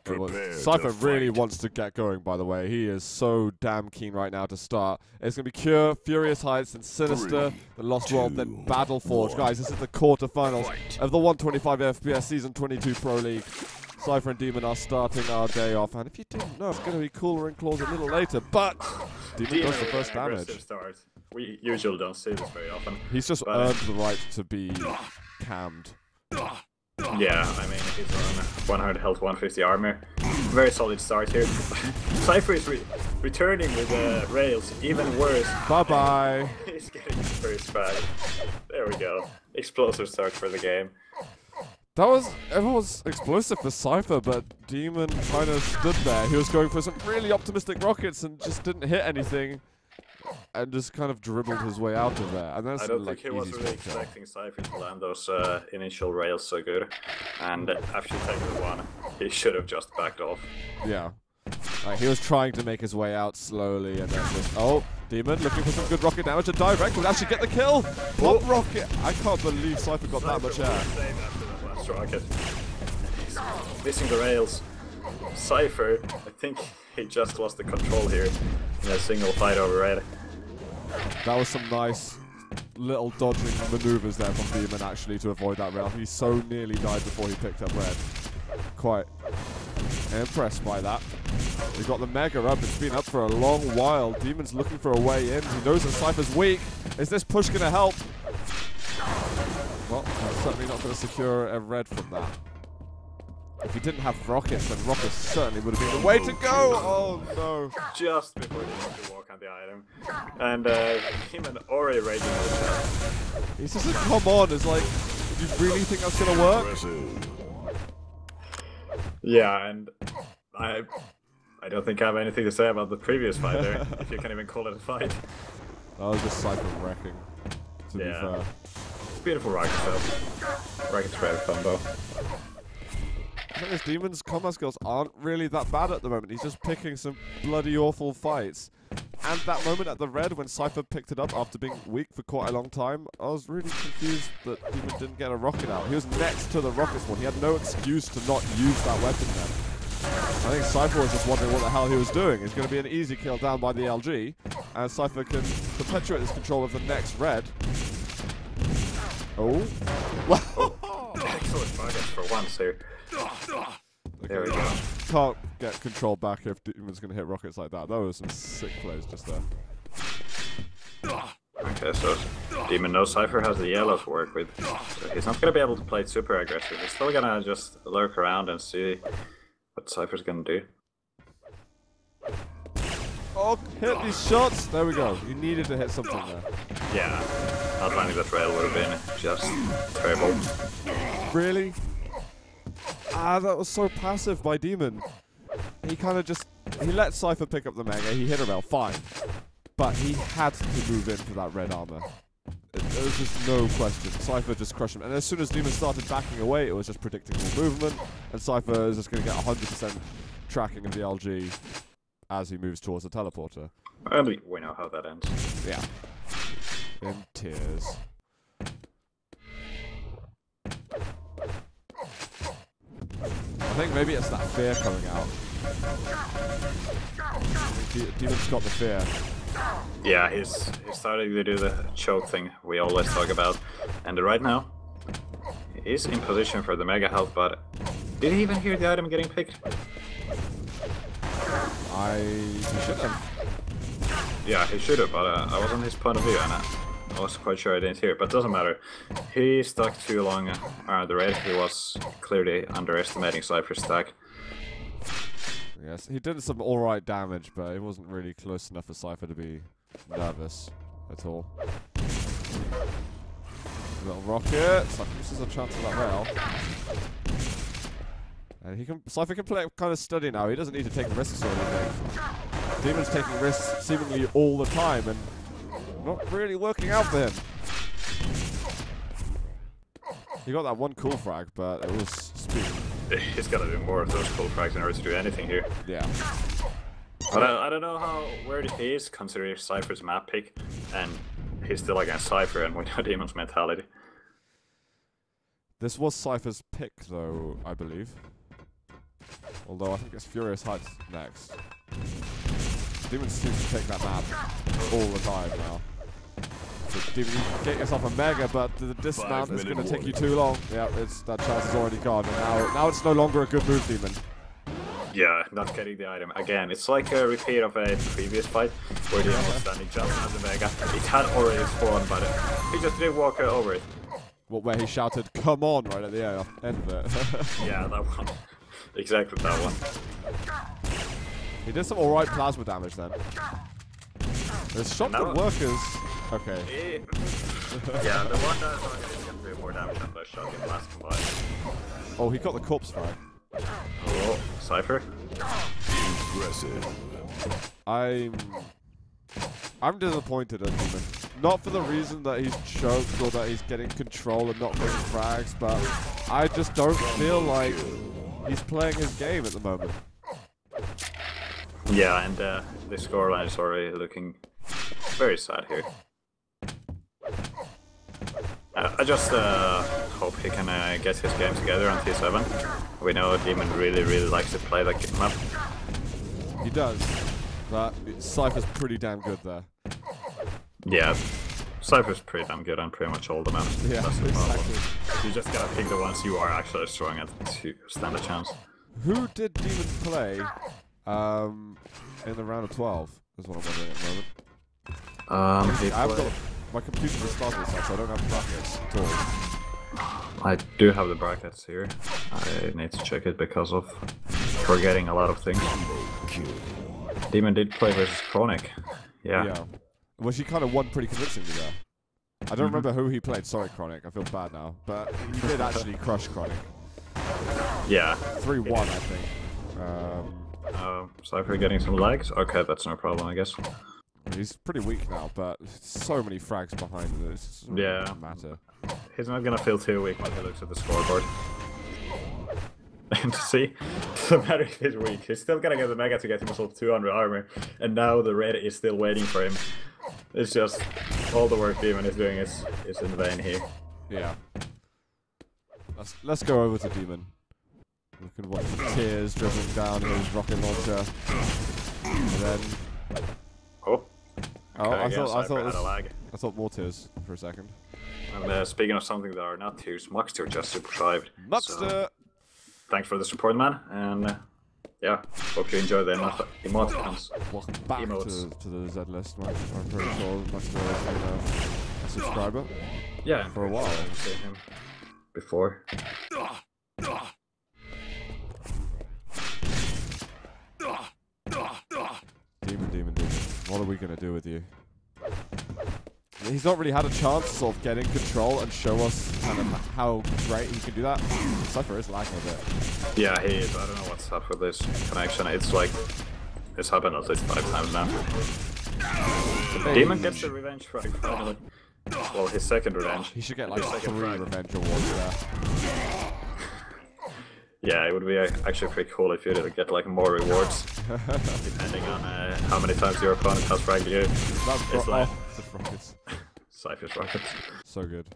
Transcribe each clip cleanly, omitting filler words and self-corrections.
Cypher really wants to get going, by the way. He is so damn keen right now to start. It's going to be Cure, Furious Heights, then Sinister, then Lost World, then Battleforge. Guys, this is the quarterfinals of the 125 FPS Season 22 Pro League. Cypher and dem0n are starting our day off. And if you didn't know, it's going to be Cooler and Claws a little later. But dem0n does the first damage. Start. We usually don't see this very often. He's just earned the right to be cammed. Yeah, I mean, he's on 100 health, 150 armor. Very solid start here. Cypher is returning with rails, even worse. Bye-bye. He's getting his first frag. There we go. Explosive start for the game. It was explosive for Cypher, but dem0n kind of stood there. He was going for some really optimistic rockets and just didn't hit anything. And just kind of dribbled his way out of there. And that's I don't think he was really expecting Cypher to land those initial rails so good. And after taking the one, he should have just backed off. Yeah. He was trying to make his way out slowly and then just... Oh, dem0n looking for some good rocket damage. And direct would actually get the kill. Pop rocket. I can't believe Cypher got that much air. After that last rocket. He's missing the rails. Cypher, I think he just lost the control here in a single fight over red. That was some nice little dodging maneuvers there from dem0n actually to avoid that rail. He so nearly died before he picked up red. Quite impressed by that. We've got the Mega up. It's been up for a long while. dem0n's looking for a way in. He knows that Cypher's weak. Is this push going to help? Well, he's certainly not going to secure a red from that. If he didn't have rockets, then rockets certainly would have been the way to go! Oh no! Just before he had to walk on the item. And dem0n already raging on the chat. He's just like, come on, it's like, do you really think that's gonna work? Yeah, and I don't think I have anything to say about the previous fight there, if you can even call it a fight. That was just Cypher wrecking, to be fair. Beautiful rocket though. Rocket's very fun though. I think this dem0n's combat skills aren't really that bad at the moment. He's just picking some bloody awful fights. And that moment at the red when Cypher picked it up after being weak for quite a long time, I was really confused that dem0n didn't get a rocket out. He was next to the rocket spawn. He had no excuse to not use that weapon then. I think Cypher was just wondering what the hell he was doing. It's going to be an easy kill down by the LG. And Cypher can perpetuate his control of the next red. Oh. Excellent target for once here. There we go. Can't get control back if dem0n's going to hit rockets like that. That was some sick plays just there. Okay, so dem0n knows Cypher has the yellow to work with. So he's not going to be able to play it super aggressive. He's still going to just lurk around and see what Cypher's going to do. Oh, hit these shots! There we go. You needed to hit something there. Yeah, not finding that rail would have been just terrible. Really? Ah, that was so passive by dem0n. He kind of just... He let Cypher pick up the Mega, he hit a rail, fine. But he had to move into that red armor. There was just no question. Cypher just crushed him. And as soon as dem0n started backing away, it was just predicting more movement. And Cypher is just going to get 100% tracking of the LG as he moves towards the teleporter. Well, we know how that ends. Yeah. In tears. I think maybe it's that fear coming out. dem0n's got the fear. Yeah, he's starting to do the choke thing we always talk about. And right now, he's in position for the mega health, but did he even hear the item getting picked? He should have. Yeah, he should have, but I was on his point of view and I was quite sure I didn't hear it, but it doesn't matter. He stuck too long around the red. He was clearly underestimating Cypher's stack. Yes, he did some alright damage, but it wasn't really close enough for Cypher to be nervous at all. Little rocket. Cypher misses a chance of that rail. And Cypher can play kind of steady now. He doesn't need to take risks or anything. dem0n's taking risks seemingly all the time and not really working out for him. He got that one cool frag, but it was speed. He's got to do more of those cool frags in order to do anything here. Yeah. But I don't know where he is considering Cypher's map pick, and he's still against Cypher, and we know dem0n's mentality. This was Cypher's pick, though, I believe. Although I think it's Furious Heights next. dem0n seems to take that map all the time now. So dem0n, you can get yourself a mega, but the dismount is going to take you too long. Yeah, that chance is already gone. And now it's no longer a good move, dem0n. Yeah, not getting the item. Again, it's like a repeat of a previous fight where the was standing just at the mega. It had already spawned, but he just didn't walk over it. What, where he shouted, "Come on," right at the end of it. Yeah, that one. Exactly that one. He did some alright plasma damage then. His shotgun workers... Okay. Yeah, the one that can do more damage than the shotgun blast combined. Oh, he got the corpse frag. Oh, Cypher? Impressive. I'm disappointed at dem0n. Not for the reason that he's choked or that he's getting control and not getting frags, but I just don't feel like he's playing his game at the moment. Yeah, and the scoreline is already looking very sad here. I just hope he can get his game together on T7. We know dem0n really likes to play that map. He does, but Cypher's pretty damn good there. Yeah, Cypher's pretty damn good on pretty much all the maps. Yeah, that's the problem. exactly. You just gotta pick the ones you are actually strong at to stand a chance. Who did dem0n play in the round of 12? Is what I'm wondering at the moment. I've got my computer just started this time, so I don't have brackets at all. I do have the brackets here. I need to check it because of forgetting a lot of things. dem0n did play versus Chronic. Yeah. Well, she kind of won pretty convincingly there. I don't remember who he played. Sorry, Chronic. I feel bad now. But he did actually crush Chronic. Yeah. 3-1, I think. Cypher getting some lags? Okay, that's no problem, I guess. He's pretty weak now, but so many frags behind him. It doesn't matter. He's not gonna feel too weak when he looks at the scoreboard. And see, no matter if he's weak, he's still gonna get the mega to get himself 200 armor, and now the red is still waiting for him. It's just all the work dem0n is doing is in vain here. Yeah. Let's go over to dem0n. We can watch the tears dribbling down his rocket launcher, and then. I thought more tears for a second. And speaking of something that are not tears, Muxter just super survived. Muxter! So, thanks for the support, man, and yeah, hope you enjoy the emoticons. Welcome back to the Z list. I'm pretty sure Muxter has been a subscriber. Yeah, for a while. I've seen him before. dem0n. What are we gonna do with you? He's not really had a chance to sort of get in control and show us kind of how great he can do that. Cypher is lagging a bit. Yeah, he is. I don't know what's up with this connection. It's like, it's happened at least 5 times now. dem0n gets the revenge frag finally. Well, his second revenge. He should get like 3 revenge awards there. Yeah, it would be actually pretty cool if you did get like more rewards, depending on how many times your opponent has fragged you. It's like rockets. Cypher's rockets. So good.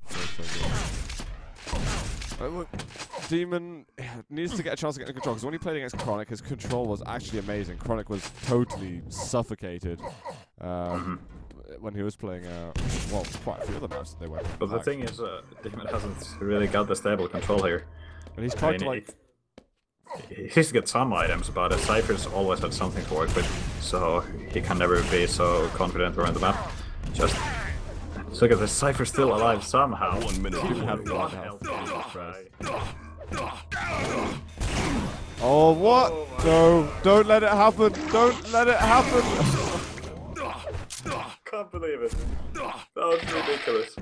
So good. dem0n needs to get a chance to get in control, because when he played against Chronic, his control was actually amazing. Chronic was totally suffocated when he was playing, well, quite a few of the maps that they went. But the thing is, dem0n hasn't really got the stable control here. And he's tried to like... He needs to get some items, but Cypher's always had something to work with, so he can never be so confident around the map. Just look at this, Cypher's still alive somehow. 1 minute. He had 1 health. Oh, what? Oh, no, don't let it happen. Don't let it happen. Can't believe it. That was ridiculous.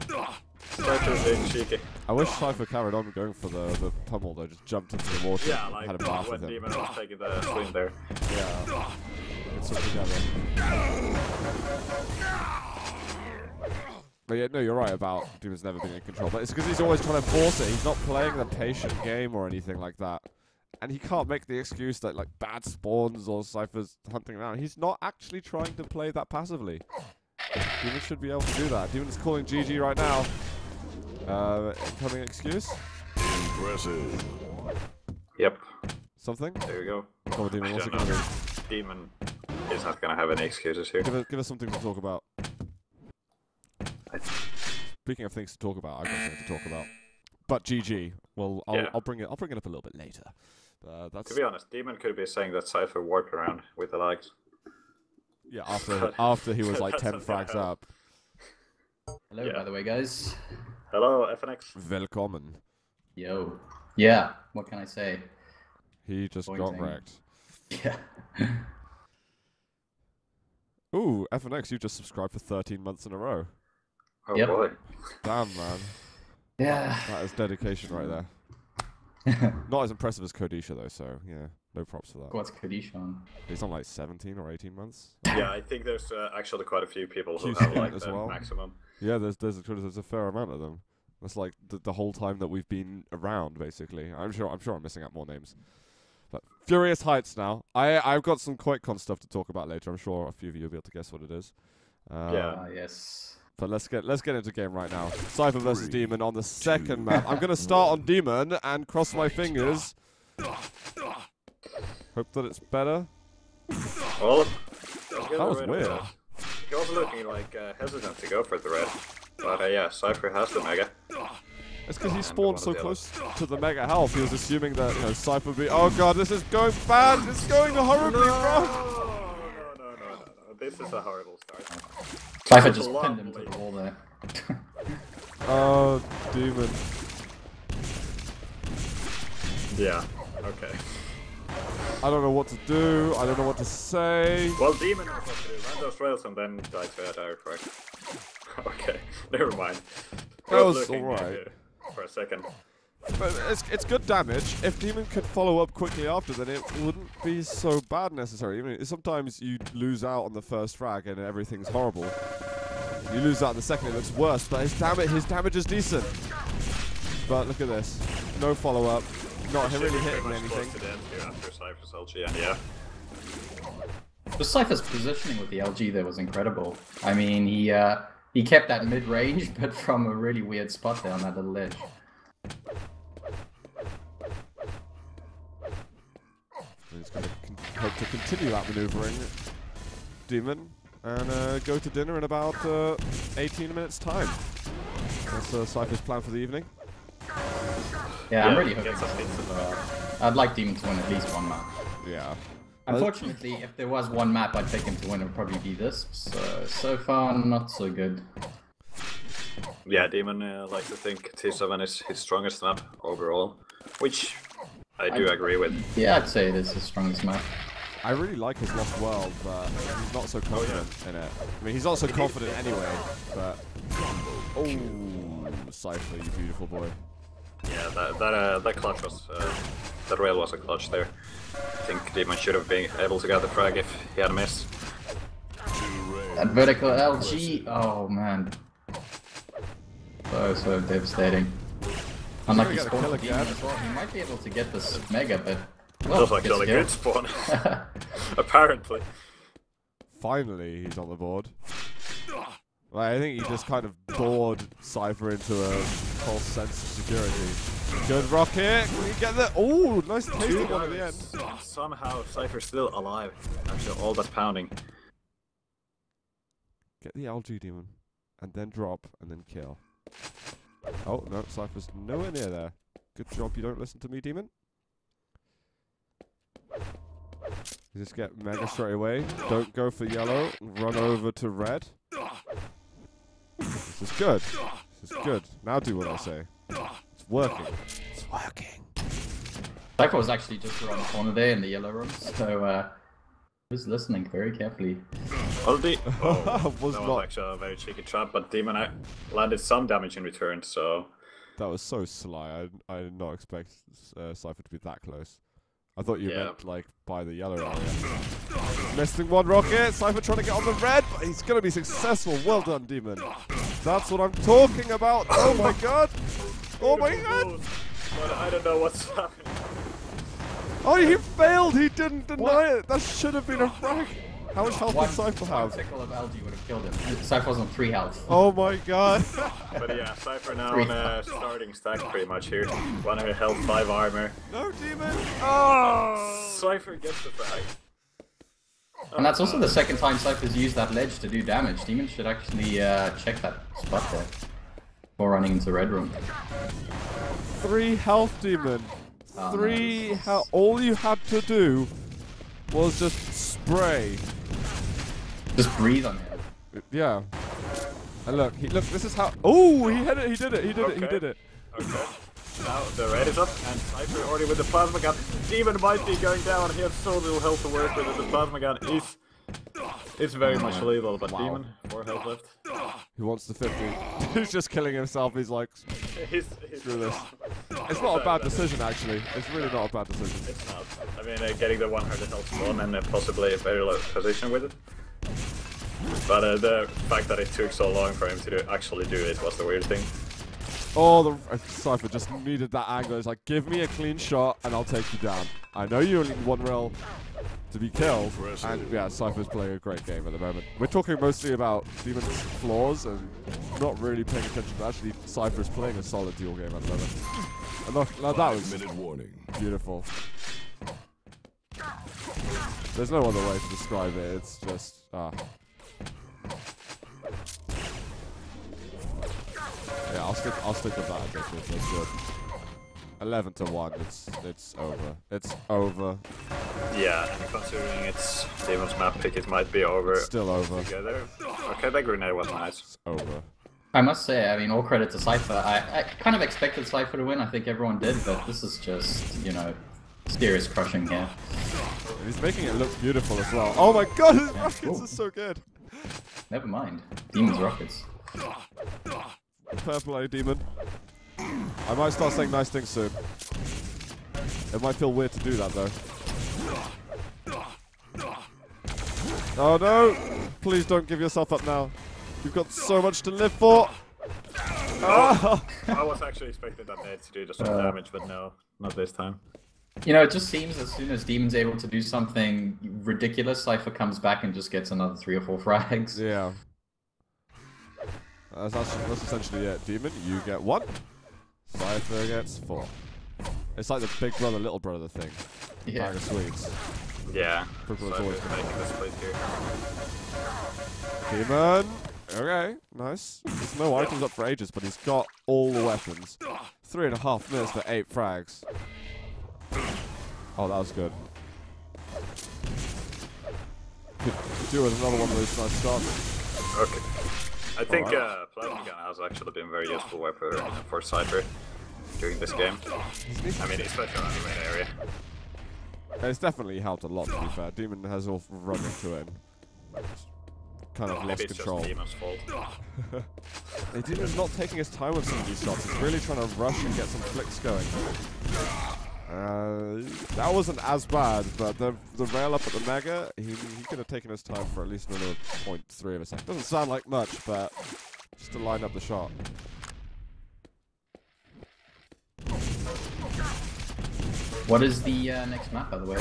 Cypher's being cheeky. I wish Cypher carried on going for the pummel though, just jumped into the water and like had a bath when with him. dem0n was taking the swing there. Yeah. It's all together. But yeah, no, you're right about dem0n's never been in control. But it's because he's always trying to force it. He's not playing the patient game or anything like that. And he can't make the excuse that like bad spawns or Cypher's hunting around. He's not actually trying to play that passively. dem0n should be able to do that. dem0n's calling GG right now. Incoming excuse. Impressive. Yep. Something? There you go. Come on, Demon, I what's it don't gonna know. be? Demon is not gonna have any excuses here. Give us something to talk about. Speaking of things to talk about, I've got something to talk about. But GG. Well, I'll bring it up a little bit later. That's To be honest, Demon could be saying that Cypher warped around with the lags. yeah. After he was like 10 frags up. Hello, Yeah. by the way, guys. Hello, FNX. Welcome. Yo. Yeah, what can I say? He just got Pointing. wrecked. Yeah. Ooh, FNX, you just subscribed for 13 months in a row. Oh Yep. boy. Damn, man. Yeah. That is dedication right there. Not as impressive as Kodisha, though, so, yeah, no props for that. What's Kadisha on? He's on like 17 or 18 months. Yeah, I think there's actually quite a few people who QC have like as the well. maximum. Yeah, there's a fair amount of them. That's like the whole time that we've been around, basically. I'm sure I'm missing out more names. But Furious Heights now. I've got some QuakeCon stuff to talk about later. I'm sure a few of you will be able to guess what it is. Yeah. Yes. But let's get into game right now. Cypher versus dem0n on the second map. I'm gonna start on dem0n and cross my fingers. Hope that it's better. Well, That was weird. He was looking like hesitant to go for the red. But yeah, Cypher has the mega. It's because he And spawned one so of the close to the mega health. He was assuming that Cypher would be. Oh god, this is going bad. It's going horribly wrong. No. This is a horrible start. Cypher just pinned him to the wall there. Oh, dem0n. Yeah. Okay. I don't know what to do. I don't know what to say. Well, Demon was what to do. Land those rails and then died to a direct frag. Okay, never mind. That was looking alright. For a second. But it's good damage. If dem0n could follow up quickly after, then it wouldn't be so bad necessarily. I mean, sometimes you lose out on the first frag and everything's horrible. You lose out on the second, it looks worse. But his damage is decent. But look at this. No follow up. Not really hitting anything. To the end here after Cypher's LG, and yeah. The Cypher's positioning with the LG there was incredible. I mean, he kept that mid-range, but from a really weird spot there on that little ledge. He's going to hope to continue that maneuvering, dem0n, and go to dinner in about 18 minutes' time. That's Cypher's plan for the evening. Yeah, I'm Yeah, really get hoping some hits in there. I'd like dem0n to win at least one map. Yeah. Unfortunately, if there was one map I'd pick him to win, it would probably be this. So far, not so good. Yeah, Demon likes to think T7 is his strongest map overall, which I do agree with. Yeah, I'd say it is his strongest map. I really like his Lost World, but he's not so confident in it. I mean, he's not so confident anyway, but... Oh, Cypher, you beautiful boy. Yeah, that clutch was... that rail was a clutch there. I think Demon should have been able to get the frag if he had missed. That vertical LG, oh man. So devastating. Unlike He's his gonna spawn get a kill demon as well, he might be able to get this mega, but... That was actually a good spawn. Apparently. Finally, he's on the board. Like, I think he just kind of bored Cypher into a false sense of security. Good rocket! Can you get that? Oh, nice tasty one at the end. Somehow Cypher's still alive. Actually, all but pounding. Get the LG dem0n, and then drop, and then kill. Oh, no, Cypher's nowhere near there. Good job you don't listen to me, dem0n. You just get mega straight away. Don't go for yellow. Run over to red. This is good. This is good. Now do what I say. It's working. It's working. Cypher was actually just around the corner there in the yellow room, so he was listening very carefully. Well, Was that not. was actually a very cheeky trap, but Demon landed some damage in return, so... That was so sly. I did not expect Cypher to be that close. I thought you meant, like, by the yellow area. Missing one rocket. Cypher trying to get on the red, but he's going to be successful. Well done, dem0n. That's what I'm talking about. Oh, my God. Oh, my God. But I don't know what's happening. Oh, he failed. He didn't deny it. That should have been a frag. How much health did Cypher One have? tickle of LG would have killed him. Cypher was on 3 health. Oh my god. But yeah, Cypher now on a starting stack pretty much here. 100 health, 5 armor. No, Demon! Oh! Cypher gets the frag. And that's also the second time Cypher's used that ledge to do damage. Demon should actually check that spot there before running into Red Room. 3 health, Demon. Oh, 3 no. health. All you had to do was just spray. Just breathe on him. Yeah. And look, this is how. Oh, he hit it. He did it. He did it. He Okay. did it. Okay. Now the red is up, and Cypher already with the plasma gun. Demon might be going down. He has so little health to work with. The plasma gun is very much lethal, but Wow. Demon 4 health left. He wants the 50. He's just killing himself. He's like, He's screw this. It's not a bad decision, actually. It's really not a bad decision. It's not. I mean, getting the 100 health spawn and possibly a very low position with it. But the fact that it took so long for him to actually do it was the weird thing. Oh, the Cypher just needed that angle. It's like, give me a clean shot and I'll take you down. I know you only need 1 rail to be killed. And yeah, Cypher's playing a great game at the moment. We're talking mostly about Demon's flaws and not really paying attention to actually Cypher's playing a solid duel game at the moment. And look, now that was 5-minute warning. beautiful. There's no other way to describe it. It's just, yeah, I'll stick with that. That's good. 11-1. It's over. It's over. Yeah, and considering it's Demon's map pick, it might be over. It's still over. Together. Okay, that grenade was nice. It's over. I must say, I mean, all credit to Cypher. I kind of expected Cypher to win. I think everyone did, but this is just, you know, serious crushing here. And he's making it look beautiful as well. Oh my god, his rockets are so good. Never mind. Demon's rockets. Fair play, Demon. I might start saying nice things soon. It might feel weird to do that, though. Oh no! Please don't give yourself up now. You've got so much to live for. Ah! I was actually expecting that nade to do some damage, but no, not this time. You know, it just seems as soon as Demon's able to do something ridiculous, Cypher comes back and just gets another 3 or 4 frags. Yeah. That's essentially it. Demon, you get 1. Cypher gets 4. It's like the big brother, little brother thing. Yeah. Bag of sweets. Yeah, Big brother's so always he's making this split here. Demon! Okay, nice. There's no items up for ages, but he's got all the weapons. 3.5 minutes for 8 frags. Oh, that was good. Could do with another one of those nice shots. Okay. I think plasma gun has actually been a very useful weapon for Cypher during this game. I mean, especially around the red area. It's definitely helped a lot, to be fair. Demon has all run into it and kind of Maybe lost it's control. just Demon's fault. Demon's not taking his time with some of these shots. He's really trying to rush and get some flicks going. That wasn't as bad, but the rail up at the Mega, he could have taken his time for at least another 0.3 of a second. Doesn't sound like much, but just to line up the shot. What is the next map, by the way?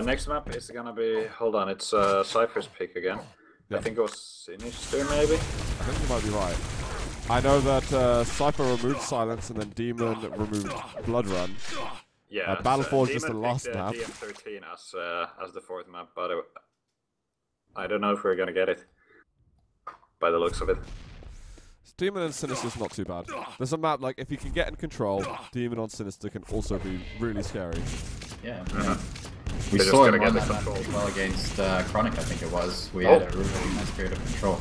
Next map is gonna be, hold on, it's Cypher's pick again. Yeah. I think it was Sinister maybe? I think you might be right. I know that Cypher removed Silence and then Demon removed Blood Run. Yeah, Battleforge is the Demon last picked, map. dem0n as the 4th map, but I don't know if we're gonna get it. By the looks of it. Demon and Sinister's not too bad. There's a map, like, if you can get in control, Demon on Sinister can also be really scary. Yeah. They're We just saw gonna him get run the that map control. pretty well against Chronic, I think it was. We had a really nice period of control.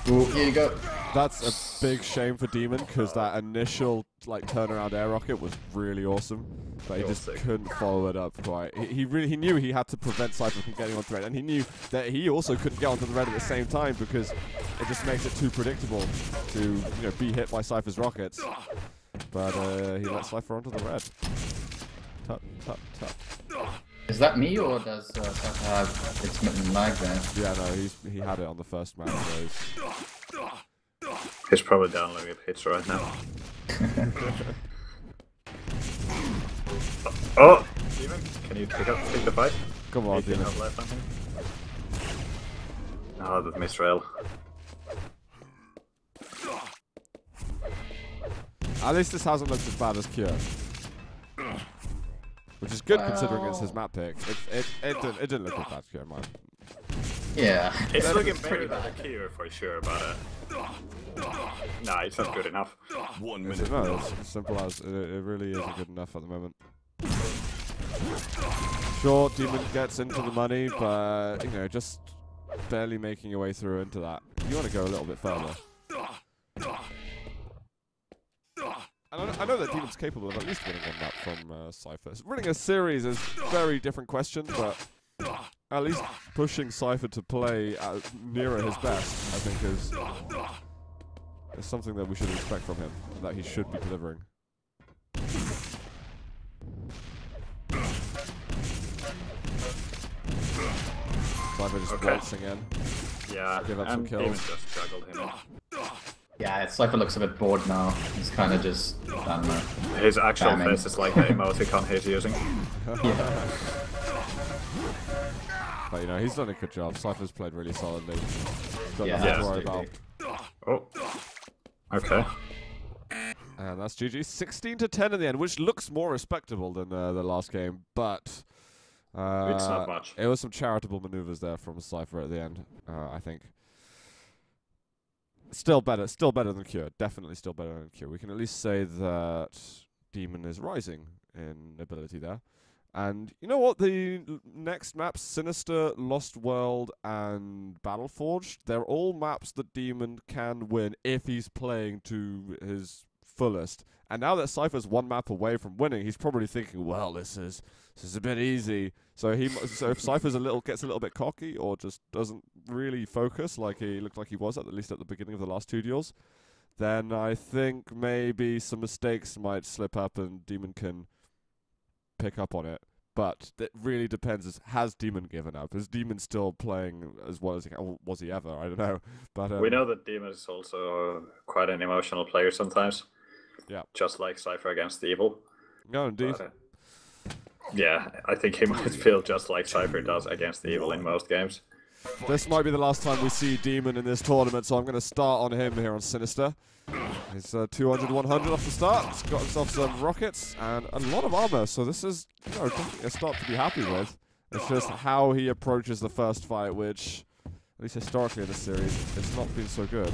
Ooh, here you go. That's a big shame for Demon, because that initial like turnaround air rocket was really awesome, but he just couldn't follow it up quite. He knew he had to prevent Cypher from getting onto red, and he knew that he also couldn't get onto the red at the same time because it just makes it too predictable to be hit by Cypher's rockets. But he let Cypher onto the red. Tut tut tut. Is that me, or does Cypher have its mitten lag there? Yeah, no, he had it on the first match. So He's probably downloading hits right now. Oh! Demon, can you pick the fight? Come on, 18 Demon. health left, I think. Oh, that missed rail. At least this hasn't looked as bad as Cure. Which is good considering it's his map pick. It didn't look as bad as Cure, man. Yeah. It's looking pretty better than the Cure for sure, but nah, it's not good enough. 1 It's, minute. no, it's as simple as it really isn't good enough at the moment. Sure, Demon gets into the money, but you know, just barely making your way through into that. You want to go a little bit further. And I know that Demon's capable of at least winning one map from Cypher. Winning a series is a very different question, but at least pushing Cypher to play nearer his best, I think, is something that we should expect from him, and that he should be delivering. Cypher just waltzing in. Yeah, Give up some and kills. Demon just juggled him. Yeah, Cypher looks a bit bored now. He's kind of just, I don't know. His actual Spamming. face is like the emoticon he's using. Yeah. But you know, he's done a good job. Cypher's played really solidly. He's got Yeah, nothing to worry about. absolutely. Oh. Okay. And that's GG. 16 to 10 in the end, which looks more respectable than the last game, but It's not much. it was some charitable maneuvers there from Cypher at the end, I think. Still better than Cure. Definitely still better than Cure. We can at least say that Demon is rising in ability there. And you know what? The next maps, Sinister, Lost World, and Battleforged, they're all maps that Demon can win if he's playing to his fullest. And now that Cypher's one map away from winning, he's probably thinking, well, this is a bit easy. So if Cypher's gets a little bit cocky or just doesn't really focus like he looked like he was at least at the beginning of the last two duels, then I think maybe some mistakes might slip up and Demon can pick up on it. But it really depends. Has Demon given up? Is Demon still playing as well as he can? Or was he ever? I don't know. But We know that Demon is also quite an emotional player sometimes. Yeah. Just like Cypher against Evil. no, indeed. But, yeah, I think he might feel just like Cypher does against Evil in most games. This might be the last time we see Demon in this tournament, so I'm going to start on him here on Sinister. He's 200, 100 off the start. He's got himself some rockets and a lot of armor, so this is definitely a start to be happy with. It's just how he approaches the first fight, which, at least historically in this series, it's not been so good.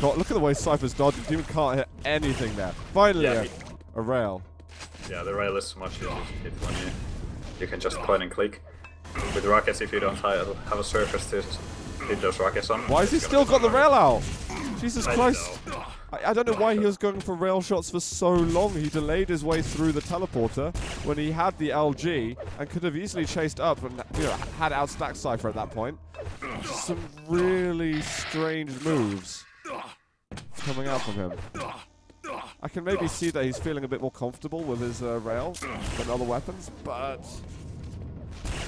God, look at the way Cypher's dodging. Demon can't hit anything there. Finally, Yeah, a rail. Yeah, the rail is much easier to hit when you can just point and click. With rockets, if you don't have a surface to hit those rockets on. Why has he it's still gonna got the be rail out? Jesus I Christ. know. I don't know why he was going for rail shots for so long. He delayed his way through the teleporter when he had the LG and could have easily chased up and had outstacked Cypher at that point. Just some really strange moves coming out from him. I can maybe see that he's feeling a bit more comfortable with his rail than other weapons, but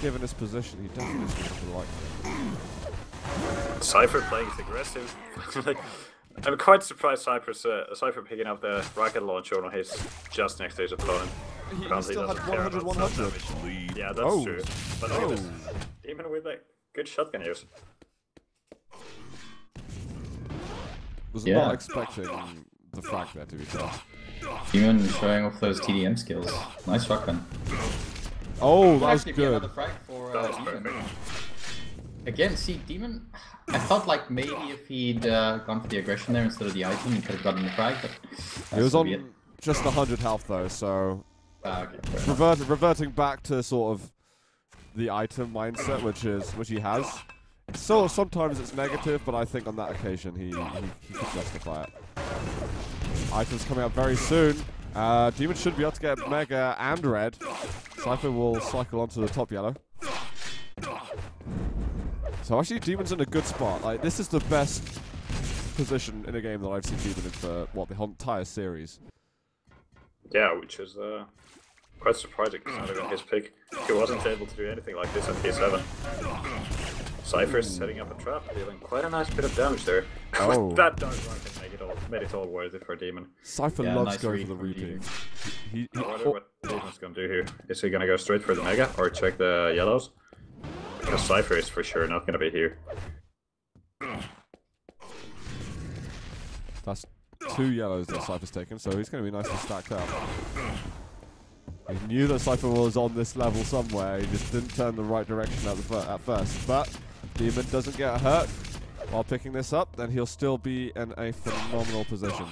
given his position, he definitely seems to like it. Cypher playing is aggressive. Like, I'm quite surprised Cypher picking up the rocket launcher when he's just next to his opponent. He Probably still had doesn't care 100, about 100. self-damage. Lead. Yeah, that's Oh. true. But look at this. Even with like good shotgun use. Was Yeah. not expecting the frag there, to be fair. Demon showing off those TDM skills. Nice shotgun. Oh, that was Actually be another good. frag for That was Demon. perfect. Again, see, Demon, I felt like maybe if he'd gone for the aggression there instead of the item, he could have gotten the frag, but He was so be it. on just 100 health though, so Okay, fair enough. reverting back to sort of the item mindset, which he has. So sometimes it's negative, but I think on that occasion he could justify it. Items coming up very soon. Demon should be able to get Mega and Red. Cypher will cycle onto the top yellow. So actually Demon's in a good spot. Like, this is the best position in a game that I've seen Demon in for, what, the whole entire series. Yeah, which is quite surprising. It's not even his pick. He wasn't able to do anything like this at P7. Cypher's setting up a trap, dealing quite a nice bit of damage there. Oh. That dark rocket made it all worth it for Demon. Cypher Yeah, loves nice going read for the from reaping. Demon. He I wonder what Demon's Demon's gonna do here. Is he gonna go straight for the Mega or check the yellows? Because Cypher is for sure not gonna be here. That's 2 yellows that Cypher's taken, so he's going to be nicely stacked up. He knew that Cypher was on this level somewhere, he just didn't turn the right direction at first. But dem0n doesn't get hurt while picking this up, then he'll still be in a phenomenal position.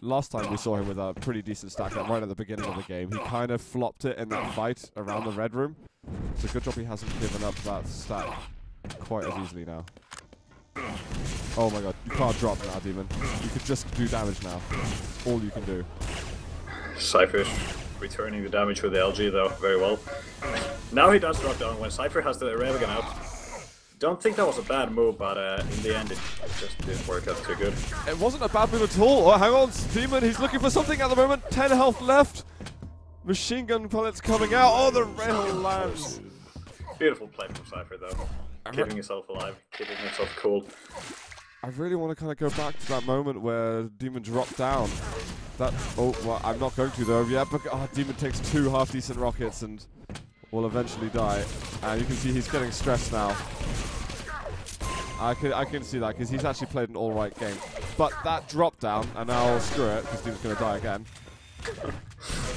Last time we saw him with a pretty decent stack up right at the beginning of the game. He kind of flopped it in that fight around the red room. So good job he hasn't given up that stack quite as easily now. Oh my god, you can't drop now, dem0n. You could just do damage now. That's all you can do. Cypher's returning the damage with the LG though, very well. Now he does drop down when Cypher has the Railgun out. Don't think that was a bad move, but in the end it just didn't work out too good. It wasn't a bad move at all. Oh, hang on, dem0n, he's looking for something at the moment. 10 health left. Machine gun pellets coming out. Oh, the rail lands. Beautiful play from Cypher though. Keeping himself alive, keeping himself cool. I really want to kind of go back to that moment where dem0n dropped down. Well, I'm not going to though yet, but dem0n takes 2 half-decent rockets and will eventually die. And you can see he's getting stressed now. I can see that because he's actually played an alright game. But that drop down, and now screw it, because dem0n's going to die again.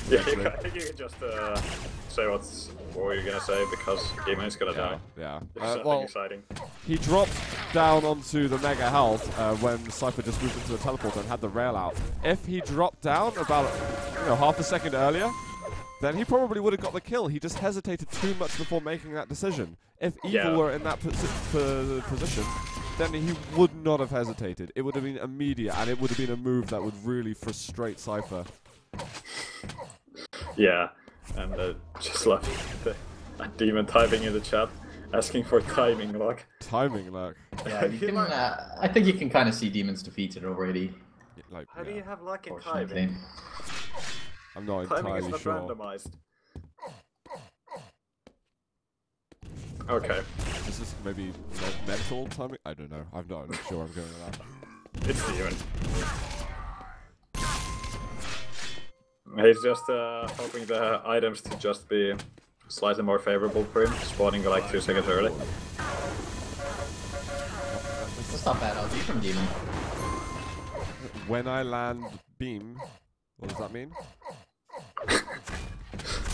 Yeah, I think you can just say what you're gonna say because dem0n's gonna die. Yeah. Well, exciting. He dropped down onto the mega health when Cypher just moved into the teleporter and had the rail out. If he dropped down about half a second earlier, then he probably would have got the kill. He just hesitated too much before making that decision. If Evil were in that position, then he would not have hesitated. It would have been immediate, and it would have been a move that would really frustrate Cypher. Yeah, and just like the dem0n typing in the chat, asking for timing luck. Timing luck. Yeah, you can, I think you can kind of see dem0n's defeated already. How do you have luck in timing? I'm not timing entirely is sure. not randomized. Okay. This is maybe mental timing? I don't know. I'm not sure I'm going with that. It's dem0n. He's just hoping the items to just be slightly more favorable for him, spawning like 2 seconds early. That's not bad LG from dem0n. When I land beam, what does that mean?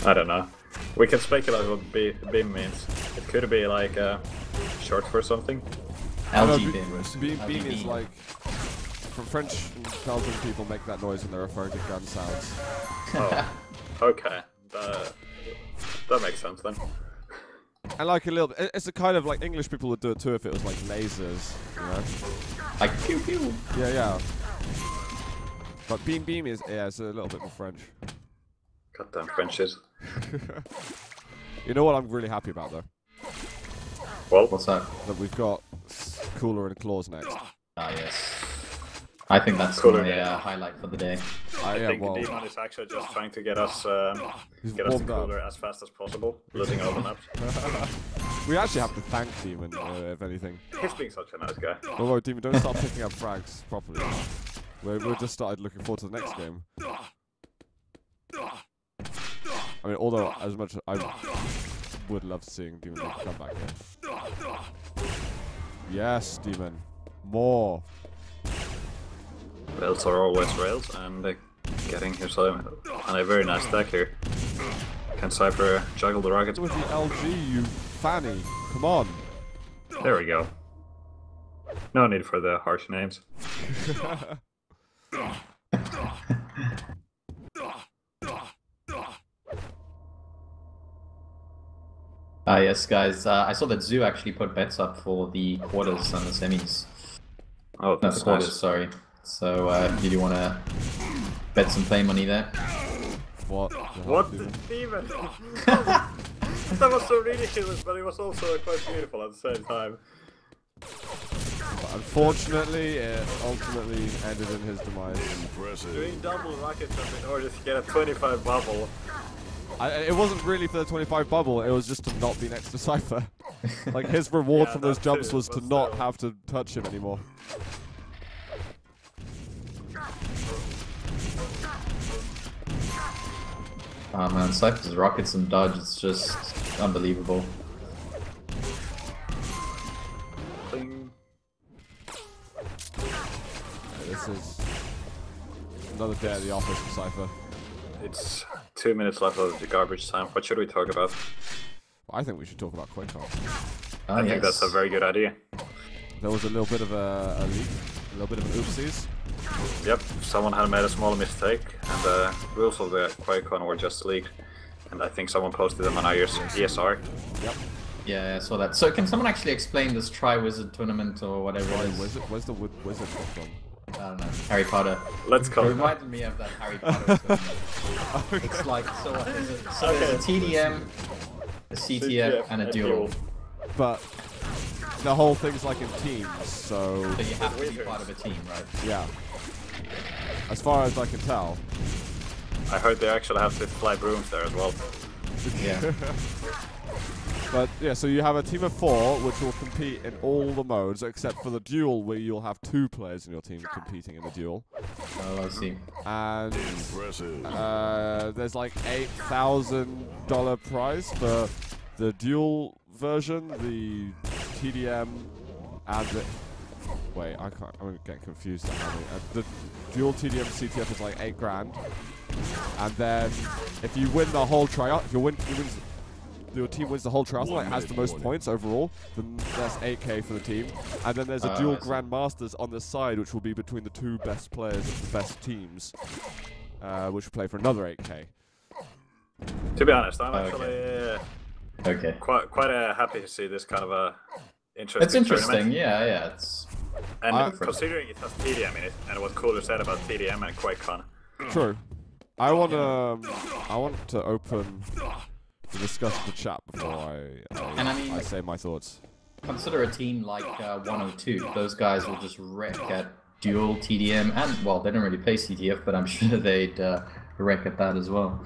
I don't know. We can speculate what beam means. It could be like short for something. LG beam. Beam is like, from French and Belgian people make that noise when they're referring to gun sounds. Oh, okay. That makes sense then. And like a little bit, it's a kind of like English people would do it too if it was like lasers, you know? Like pew pew. Yeah. But beam is, it's a little bit more French. Goddamn Frenches. You know what I'm really happy about though? Well, What's that? That we've got Cooler and Claws next. Ah, yes. I think that's my highlight for the day. I think dem0n is actually just trying to get us to Cooler as fast as possible, losing all the maps. We actually have to thank dem0n, if anything. He's being such a nice guy. Although dem0n, don't start picking up frags properly. We just started looking forward to the next game. I mean, although as much as I would love seeing dem0n come back here. Yes, dem0n. More. Rails are always rails, and getting himself on a very nice stack here. Can Cypher juggle the rockets? With the LG, you fanny. Come on. There we go. No need for the harsh names. Yes, guys. I saw that Zoo actually put bets up for the quarters and the semis. Oh, that's the quarters, nice. sorry. So, did you want to bet some play money there? What? What the demon? That was so ridiculous, but it was also quite beautiful at the same time. But unfortunately, it ultimately ended in his demise. Doing double rocket jump in order to get a 25 bubble. It wasn't really for the 25 bubble, it was just to not be next to Cypher. Like, his reward from those jumps was to not have to touch him anymore. Oh man, Cypher's rockets and dodge, it's just unbelievable. Bling. This is another day at the office for Cypher. It's 2 minutes left of the garbage time. What should we talk about? I think we should talk about QuakeCon. I think that's a very good idea. There was a little bit of a leak, a little bit of an oopsies. Yep, someone had made a small mistake, and the rules of the QuakeCon were just leaked. And I think someone posted them on our ESR. Yep. Yeah, I saw that. So can someone actually explain this Tri-Wizard tournament or whatever it is? Where's the wizard come from? I don't know. Harry Potter. Let's It call it. reminded me of that Harry Potter tournament. It's like, so what is it? So there's a TDM, a CTF, and a duel. But the whole thing's like in teams, so So you have to be part of a team, right? yeah. As far as I can tell. I heard they actually have to fly brooms there as well. Yeah. But yeah, so you have a team of 4 which will compete in all the modes except for the duel, where you'll have 2 players in your team competing in the duel. Oh, I see. And Impressive. there's like $8,000 prize for the duel version, the TDM, and the... Wait, I'm getting confused. The dual TDM CTF is like $8,000, and then if you win the whole triathlon, your team wins the whole triathlon, it has the most points overall, then that's 8K for the team. And then there's a dual Grandmasters on the side, which will be between the 2 best players of the best teams, which will play for another 8K. To be honest, I'm actually Okay. quite happy to see this kind of a interesting. It's interesting, tournament. yeah. It's And considering it has TDM in it, and what Cooler said about TDM and QuakeCon. True. I want to open the discuss the chat before I say my thoughts. consider a team like 102. Those guys will just wreck at dual TDM, and well, they don't really play CTF, but I'm sure they'd wreck at that as well.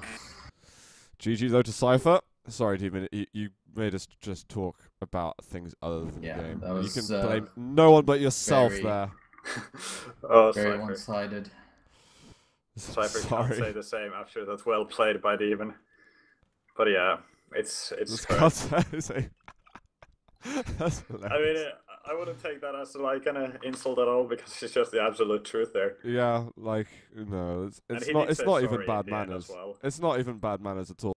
GG though to Cypher. Sorry, Demon, you made us just talk about things other than the game. That was, you can blame no one but yourself very- there. Oh, Very Cypher. one-sided. Cypher Sorry. can't say the same after that. Well played by Demon. But yeah, it's Just correct. can't say. That's I mean, hilarious. I wouldn't take that as like an insult at all, because it's just the absolute truth there. Yeah, like no, And it's he not. did It's say not sorry even at bad the end manners. as well. It's not even bad manners at all.